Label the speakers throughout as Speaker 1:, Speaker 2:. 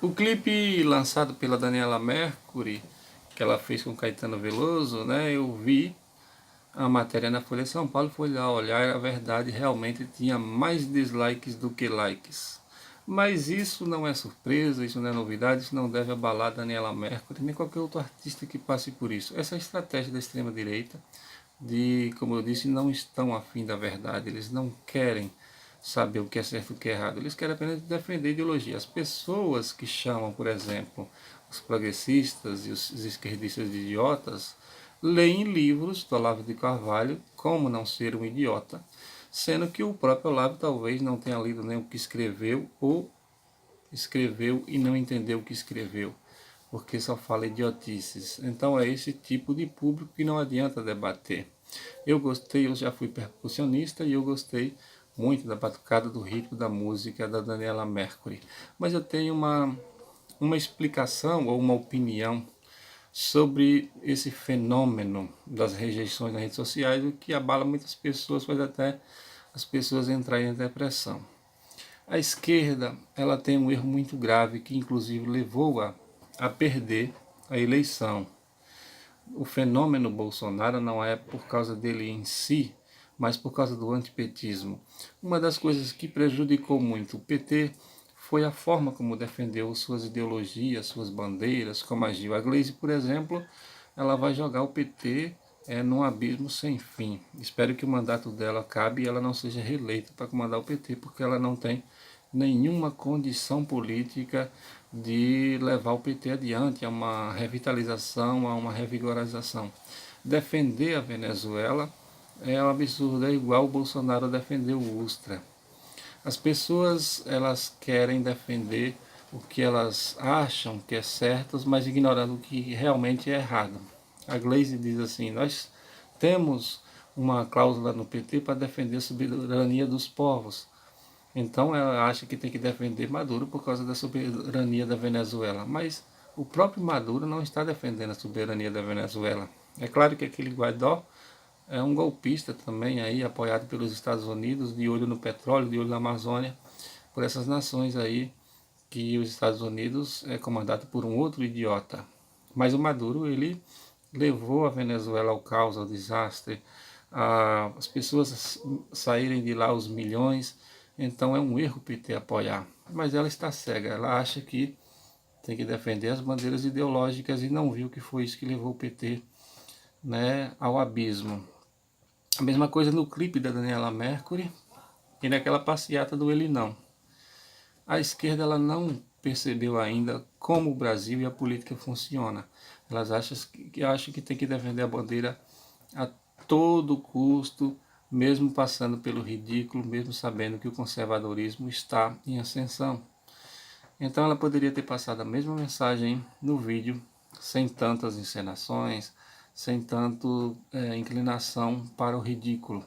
Speaker 1: O clipe lançado pela Daniela Mercury, que ela fez com Caetano Veloso, né? Eu vi a matéria na Folha de São Paulo, fui lá olhar, e a verdade realmente tinha mais dislikes do que likes. Mas isso não é surpresa, isso não é novidade, isso não deve abalar Daniela Mercury, nem qualquer outro artista que passe por isso. Essa é a estratégia da extrema-direita, como eu disse, não estão afim da verdade, eles não querem saber o que é certo e o que é errado, eles querem apenas defender ideologia. As pessoas que chamam, por exemplo, os progressistas e os esquerdistas de idiotas, leem livros do Olavo de Carvalho, Como Não Ser um Idiota, sendo que o próprio Olavo talvez não tenha lido nem o que escreveu ou escreveu e não entendeu o que escreveu, porque só fala idiotices. Então é esse tipo de público que não adianta debater. Eu gostei, eu já fui percussionista e eu gostei muito da batucada, do ritmo da música da Daniela Mercury. Mas eu tenho uma explicação ou uma opinião sobre esse fenômeno das rejeições nas redes sociais, o que abala muitas pessoas, faz até as pessoas entrarem em depressão. A esquerda ela tem um erro muito grave que inclusive levou a perder a eleição. O fenômeno Bolsonaro não é por causa dele em si, mas por causa do antipetismo. Uma das coisas que prejudicou muito o PT foi a forma como defendeu suas ideologias, suas bandeiras, como agiu. A Gleisi, por exemplo, ela vai jogar o PT num abismo sem fim. Espero que o mandato dela acabe e ela não seja reeleita para comandar o PT, porque ela não tem nenhuma condição política de levar o PT adiante a uma revitalização, a uma revigorização. Defender a Venezuela é um absurdo, é igual o Bolsonaro defender o Ustra. As pessoas elas querem defender o que elas acham que é certo, mas ignorando o que realmente é errado. A Gleisi diz assim: nós temos uma cláusula no PT para defender a soberania dos povos. Então ela acha que tem que defender Maduro por causa da soberania da Venezuela. Mas o próprio Maduro não está defendendo a soberania da Venezuela. É claro que aquele Guaidó é um golpista também aí, apoiado pelos Estados Unidos, de olho no petróleo, de olho na Amazônia, por essas nações aí que os Estados Unidos é comandado por um outro idiota. Mas o Maduro, ele levou a Venezuela ao caos, ao desastre, as pessoas saírem de lá os milhões, então é um erro o PT apoiar. Mas ela está cega, ela acha que tem que defender as bandeiras ideológicas e não viu que foi isso que levou o PT, né, ao abismo. A mesma coisa no clipe da Daniela Mercury e naquela passeata do Ele Não. A esquerda ela não percebeu ainda como o Brasil e a política funciona. Elas acham que tem que defender a bandeira a todo custo, mesmo passando pelo ridículo, mesmo sabendo que o conservadorismo está em ascensão. Então ela poderia ter passado a mesma mensagem no vídeo, sem tantas encenações, sem tanto inclinação para o ridículo,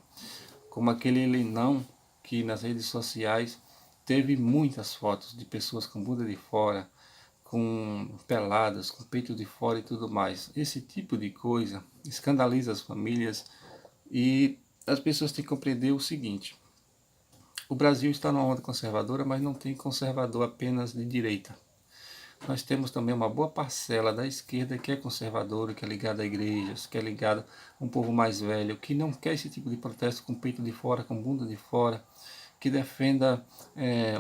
Speaker 1: como aquele ele não que nas redes sociais teve muitas fotos de pessoas com bunda de fora, com peladas, com peito de fora e tudo mais. Esse tipo de coisa escandaliza as famílias e as pessoas têm que compreender o seguinte: o Brasil está numa onda conservadora, mas não tem conservador apenas de direita. Nós temos também uma boa parcela da esquerda que é conservadora, que é ligada a igrejas, que é ligada a um povo mais velho, que não quer esse tipo de protesto com peito de fora, com bunda de fora, que defenda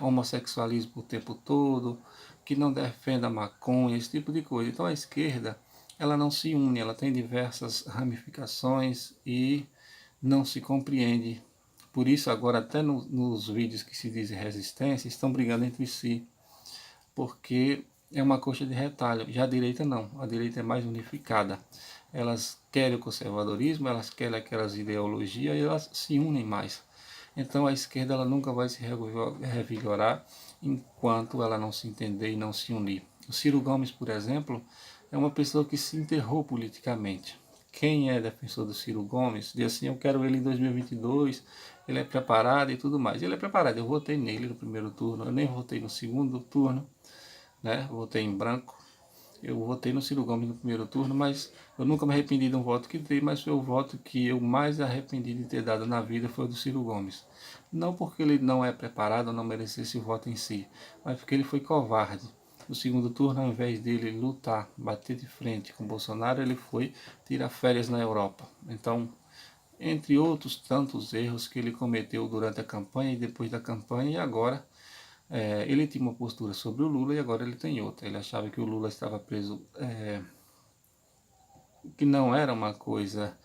Speaker 1: homossexualismo o tempo todo, que não defenda maconha, esse tipo de coisa. Então a esquerda, ela não se une, ela tem diversas ramificações e não se compreende. Por isso agora até nos vídeos que se dizem resistência, estão brigando entre si, porque é uma coxa de retalho. Já a direita não, a direita é mais unificada. Elas querem o conservadorismo, elas querem aquelas ideologias e elas se unem mais. Então a esquerda ela nunca vai se revigorar enquanto ela não se entender e não se unir. O Ciro Gomes, por exemplo, é uma pessoa que se enterrou politicamente. Quem é defensor do Ciro Gomes diz assim: eu quero ele em 2022, ele é preparado e tudo mais. Ele é preparado, eu votei nele no primeiro turno, eu nem votei no segundo turno, né? Votei em branco. Eu votei no Ciro Gomes no primeiro turno, mas eu nunca me arrependi de um voto que dei, mas foi o voto que eu mais arrependi de ter dado na vida foi o do Ciro Gomes. Não porque ele não é preparado ou não merecesse o voto em si, mas porque ele foi covarde. no segundo turno, ao invés dele lutar, bater de frente com Bolsonaro, ele foi tirar férias na Europa. Então, entre outros tantos erros que ele cometeu durante a campanha e depois da campanha, e agora ele tinha uma postura sobre o Lula e agora ele tem outra. Ele achava que o Lula estava preso, que não era uma coisa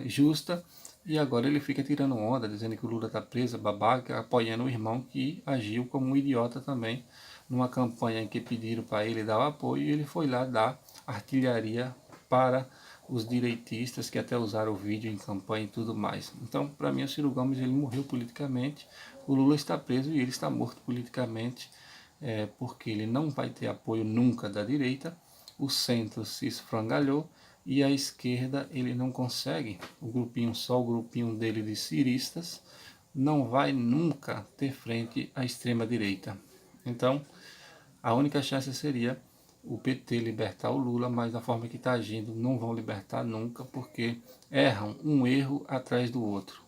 Speaker 1: justa, e agora ele fica tirando onda, dizendo que o Lula está preso, babaca, apoiando o irmão que agiu como um idiota também, numa campanha em que pediram para ele dar o apoio, e ele foi lá dar artilharia para os direitistas que até usaram o vídeo em campanha e tudo mais. Então, para mim, o Ciro Gomes ele morreu politicamente, o Lula está preso e ele está morto politicamente, porque ele não vai ter apoio nunca da direita, o centro se esfrangalhou e a esquerda ele não consegue, só o grupinho dele de ciristas não vai nunca ter frente à extrema direita. Então, a única chance seria o PT libertar o Lula, mas da forma que está agindo não vão libertar nunca, porque erram um erro atrás do outro.